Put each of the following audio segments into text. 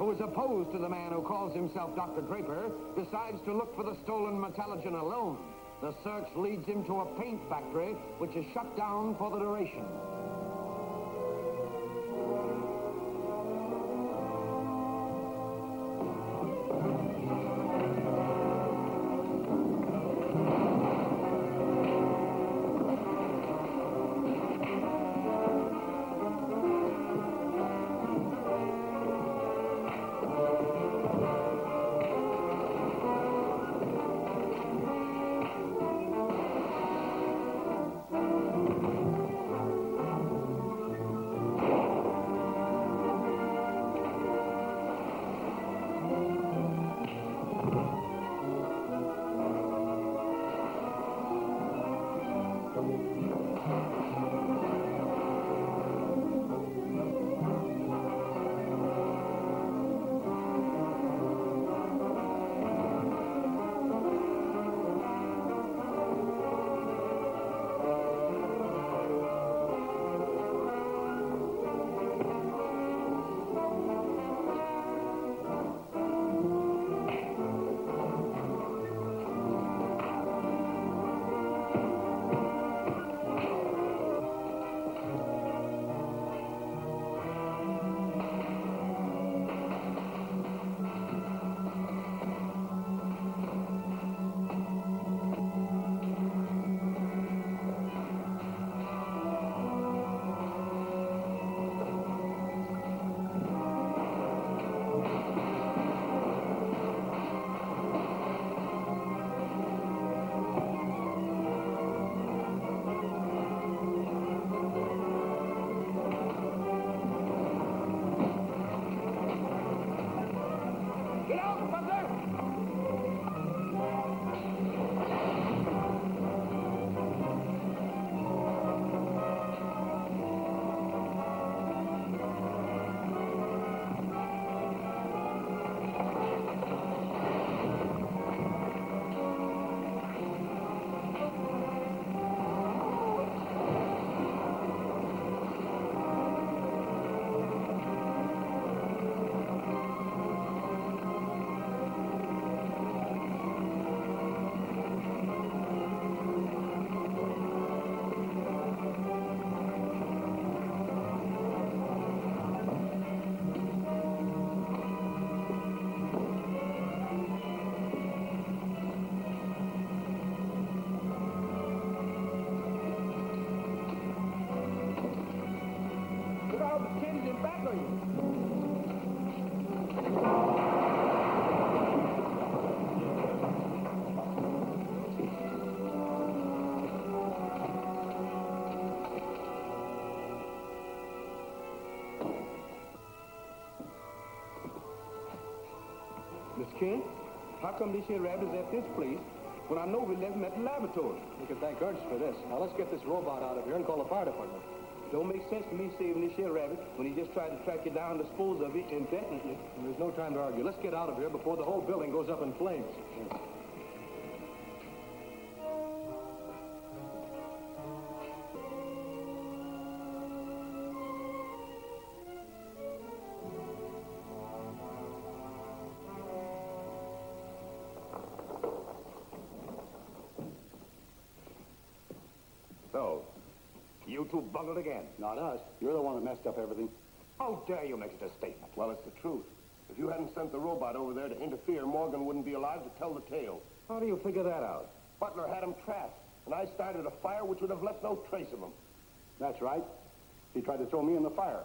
who is opposed to the man who calls himself Dr. Draper, decides to look for the stolen metallogen alone. The search leads him to a paint factory, which is shut down for the duration. Miss King, how come this here rabbit is at this place when I know we left him at the laboratory? We can thank Ernst for this. Now let's get this robot out of here and call the fire department. Don't make sense to me saving this here rabbit when he just tried to track you down and dispose of it indefinitely. And there's no time to argue. Let's get out of here before the whole building goes up in flames. So, you two bungled again. Not us. You're the one that messed up everything. How dare you make such a statement? Well, it's the truth. If you hadn't sent the robot over there to interfere, Morgan wouldn't be alive to tell the tale. How do you figure that out? Butler had him trapped, and I started a fire which would have left no trace of him. That's right. He tried to throw me in the fire.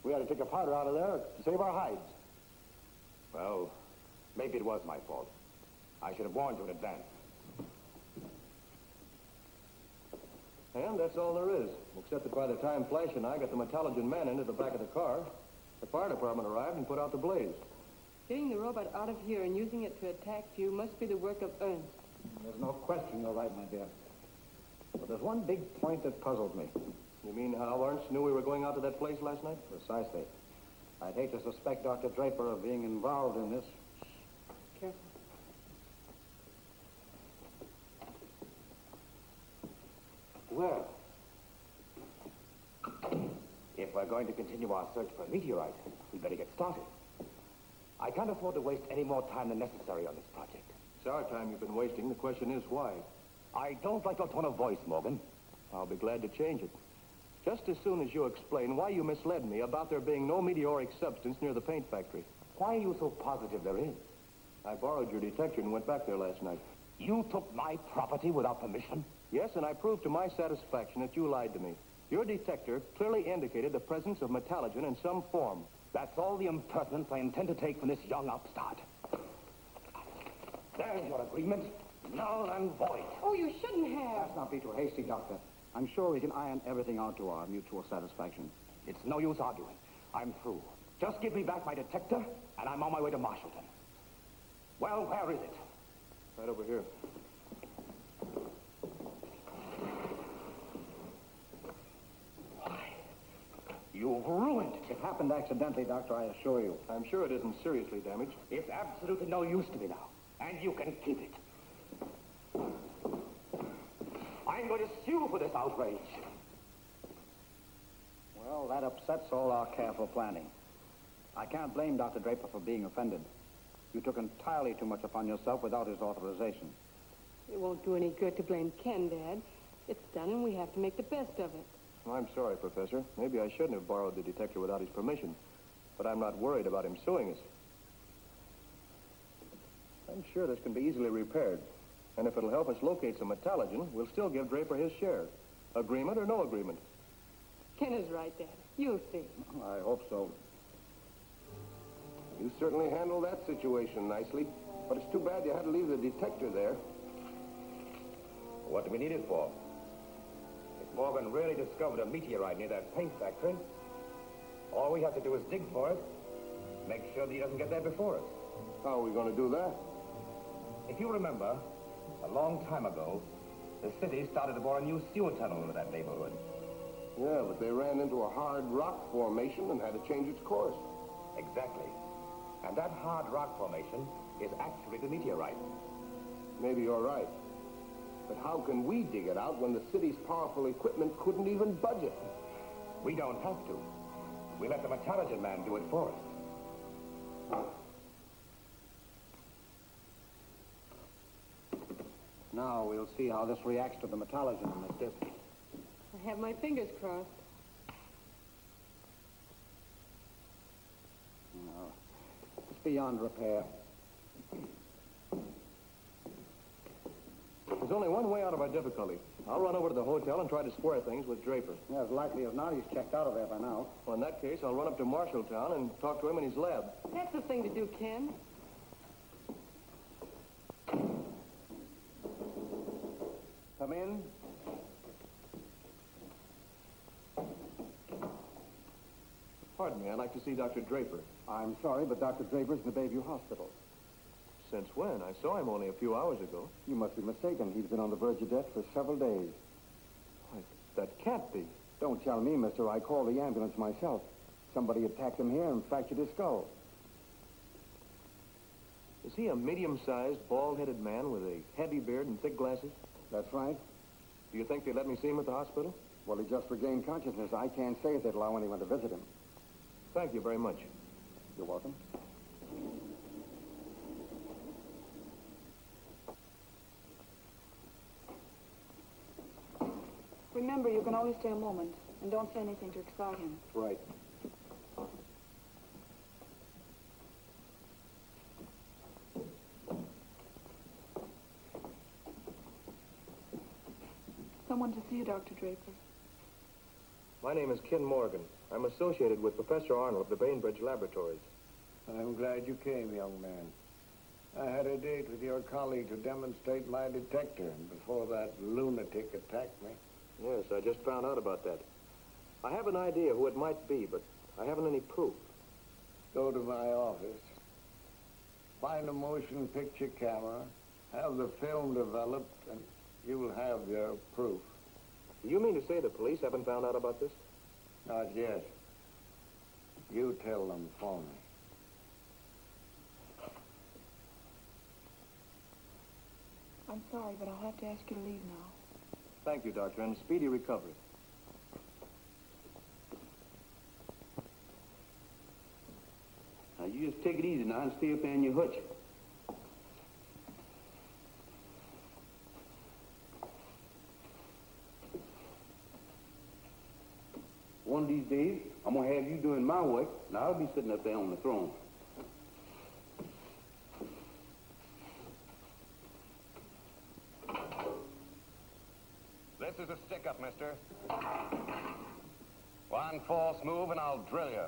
We had to take a powder out of there to save our hides. Well, maybe it was my fault. I should have warned you in advance. And that's all there is, except that by the time Flash and I got the metallogen man into the back of the car, the fire department arrived and put out the blaze. Getting the robot out of here and using it to attack you must be the work of Ernst. There's no question you're right, my dear. But there's one big point that puzzled me. You mean how Ernst knew we were going out to that place last night? Precisely. I'd hate to suspect Dr. Draper of being involved in this. Careful. Well, if we're going to continue our search for a meteorite, we'd better get started. I can't afford to waste any more time than necessary on this project. It's our time you've been wasting. The question is why. I don't like your tone of voice, Morgan. I'll be glad to change it. Just as soon as you explain why you misled me about there being no meteoric substance near the paint factory. Why are you so positive there is? I borrowed your detector and went back there last night. You took my property without permission? Yes, and I proved to my satisfaction that you lied to me. Your detector clearly indicated the presence of metallogen in some form. That's all the impertinence I intend to take from this young upstart. There's your agreement. Null and void. Oh, you shouldn't have. Let's not be too hasty, Doctor. I'm sure we can iron everything out to our mutual satisfaction. It's no use arguing. I'm through. Just give me back my detector, and I'm on my way to Marshallton. Well, where is it? Right over here. Why? You've ruined it. It happened accidentally, Doctor, I assure you. I'm sure it isn't seriously damaged. It's absolutely no use to me now, and you can keep it. I'm going to sue for this outrage. Well, that upsets all our careful planning. I can't blame Dr. Draper for being offended. You took entirely too much upon yourself without his authorization. It won't do any good to blame Ken, Dad. It's done, and we have to make the best of it. I'm sorry, Professor. Maybe I shouldn't have borrowed the detector without his permission. But I'm not worried about him suing us. I'm sure this can be easily repaired. And if it'll help us locate some metallogen, we'll still give Draper his share. Agreement or no agreement? Ken is right, Dad. You'll see. I hope so. You certainly handled that situation nicely. But it's too bad you had to leave the detector there. What do we need it for? If Morgan really discovered a meteorite near that paint factory, all we have to do is dig for it, make sure that he doesn't get there before us. How are we going to do that? If you remember, a long time ago, the city started to bore a new sewer tunnel into that neighborhood. Yeah, but they ran into a hard rock formation and had to change its course. Exactly. And that hard rock formation is actually the meteorite. Maybe you're right. But how can we dig it out when the city's powerful equipment couldn't even budge it? We don't have to. We let the metallogen man do it for us. Now we'll see how this reacts to the metallogen in this disc. I have my fingers crossed. No, it's beyond repair. There's only one way out of our difficulty. I'll run over to the hotel and try to square things with Draper. Yeah, as likely as not, he's checked out of there by now. Well, in that case, I'll run up to Marshalltown and talk to him in his lab. That's the thing to do, Ken. Come in. Pardon me, I'd like to see Dr. Draper. I'm sorry, but Dr. Draper's in the Bayview Hospital. Since when? I saw him only a few hours ago. You must be mistaken. He's been on the verge of death for several days. Why, that can't be. Don't tell me, mister. I called the ambulance myself. Somebody attacked him here and fractured his skull. Is he a medium-sized, bald-headed man with a heavy beard and thick glasses? That's right. Do you think they'd let me see him at the hospital? Well, he just regained consciousness. I can't say if they'd allow anyone to visit him. Thank you very much. You're welcome. Remember, you can only stay a moment, and don't say anything to excite him. Right. Someone to see you, Dr. Draper. My name is Ken Morgan. I'm associated with Professor Arnold of the Bainbridge Laboratories. I'm glad you came, young man. I had a date with your colleague to demonstrate my detector before that lunatic attacked me. Yes, I just found out about that. I have an idea who it might be, but I haven't any proof. Go to my office. Find a motion picture camera. Have the film developed, and you will have your proof. You mean to say the police haven't found out about this? Not yet. You tell them for me. I'm sorry, but I'll have to ask you to leave now. Thank you, Doctor, and a speedy recovery. Now, you just take it easy now and stay up there in your hutch. One of these days, I'm going to have you doing my work, and I'll be sitting up there on the throne. This is a stick-up, mister. One false move and I'll drill you.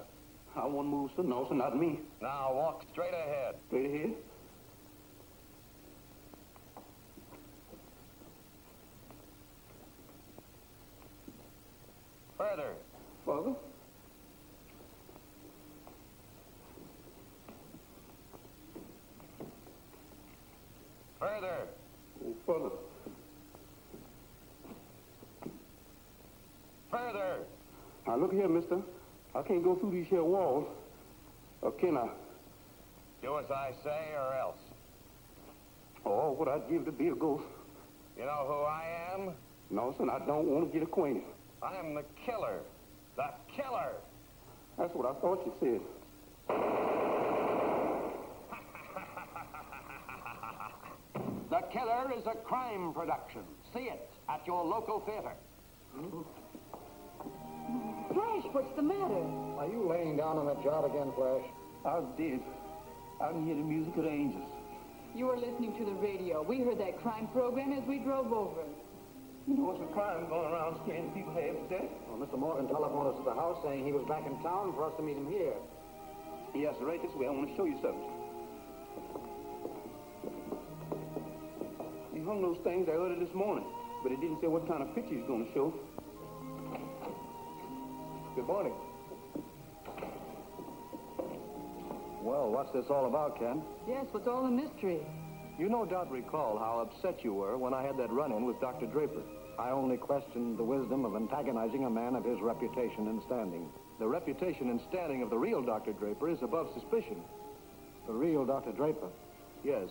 I won't move, sir. No, sir, not me. Now walk straight ahead. Straight ahead. Further. Further. Further. Further. Further. Now, look here, mister. I can't go through these here walls. Or can I? Do as I say or else. Oh, what I'd give to be a ghost. You know who I am? No, son, I don't want to get acquainted. I am the killer. The killer. That's what I thought you said. The Killer is a crime production. See it at your local theater. Flash, what's the matter? Are you laying down on that job again, Flash? I did. I can hear the music of the angels. You were listening to the radio. We heard that crime program as we drove over. You know, what's a crime going around scaring people half to death? Well, Mr. Morgan telephoned us to the house saying he was back in town for us to meet him here. Yes, sir, right this way. I want to show you something. He hung those things I ordered this morning, but it didn't say what kind of picture he's going to show. Good morning. Well, what's this all about, Ken? Yes, what's all the mystery? You no doubt recall how upset you were when I had that run-in with Dr. Draper. I only questioned the wisdom of antagonizing a man of his reputation and standing. The reputation and standing of the real Dr. Draper is above suspicion. The real Dr. Draper? Yes.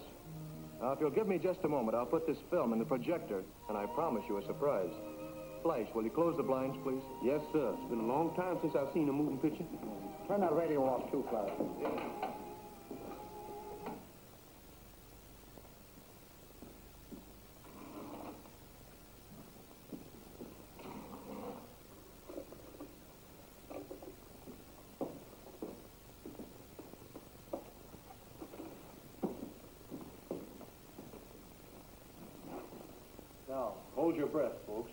Now, if you'll give me just a moment, I'll put this film in the projector, and I promise you a surprise. Flash, will you close the blinds, please? Yes, sir. It's been a long time since I've seen a moving picture. Turn that radio off, too, Flash. Now, hold your breath, folks.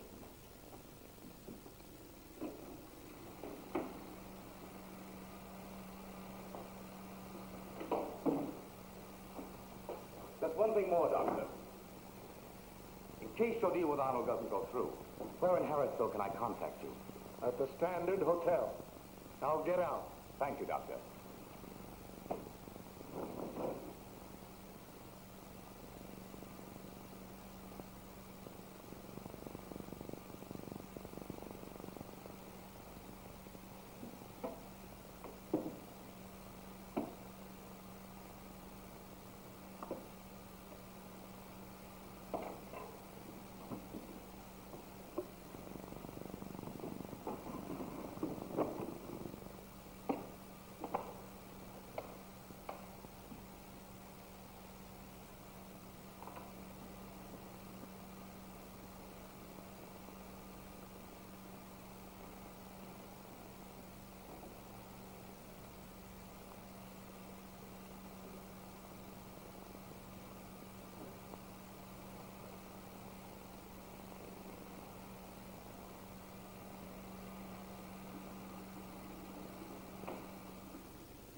Just one thing more, Doctor. In case your deal with Arnold doesn't go through, where in Harrisville can I contact you? At the Standard Hotel. Now get out. Thank you, Doctor.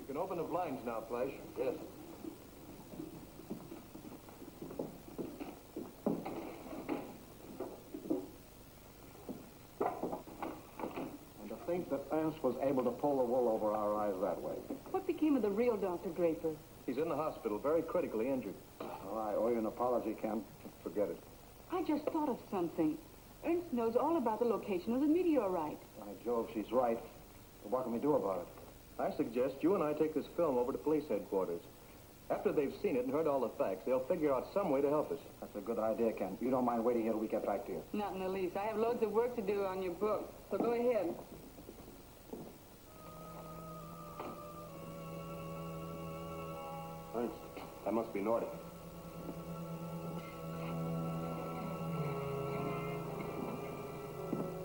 You can open the blinds now, Flash. Yes. And to think that Ernst was able to pull the wool over our eyes that way. What became of the real Dr. Draper? He's in the hospital, very critically injured. Well, I owe you an apology, Ken. Forget it. I just thought of something. Ernst knows all about the location of the meteorite. By Jove, she's right. But what can we do about it? I suggest you and I take this film over to police headquarters. After they've seen it and heard all the facts, they'll figure out some way to help us. That's a good idea, Ken. You don't mind waiting here till we get back to you? Not in the least. I have loads of work to do on your book, so go ahead. Ernst, that must be Nordic.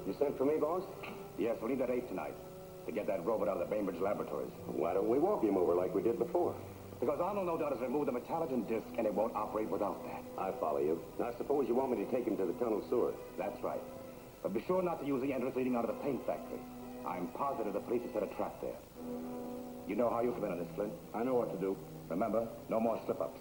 You sent for me, boss? Yes, we'll leave at 8 tonight to get that robot out of the Bainbridge laboratories. Why don't we walk him over like we did before? Because Arnold no doubt has removed the metallogen disc, and it won't operate without that. I follow you. Now, suppose you want me to take him to the tunnel sewer. That's right. But be sure not to use the entrance leading out of the paint factory. I'm positive the police have set a trap there. You know how you come in on this, Flint? I know what to do. Remember, no more slip-ups.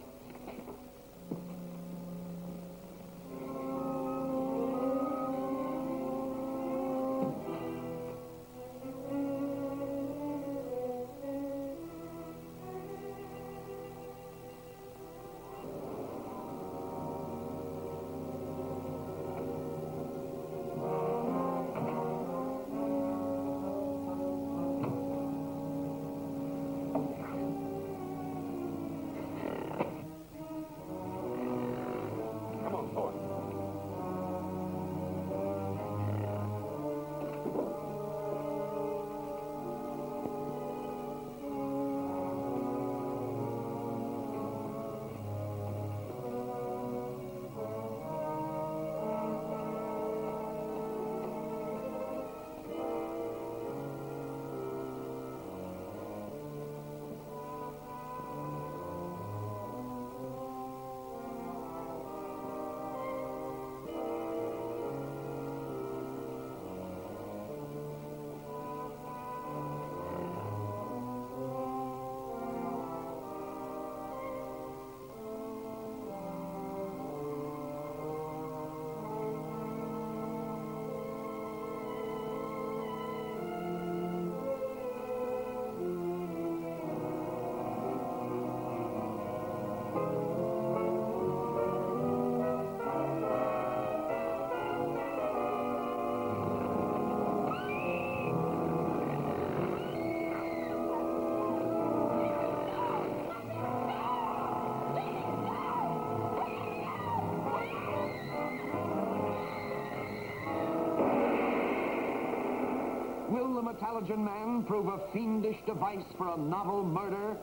Will the Metallogen Man prove a fiendish device for a novel murder?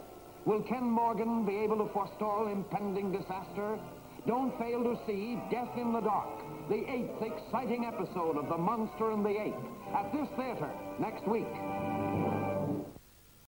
Will Ken Morgan be able to forestall impending disaster? Don't fail to see Death in the Dark, the 8th exciting episode of The Monster and the Ape, at this theater next week.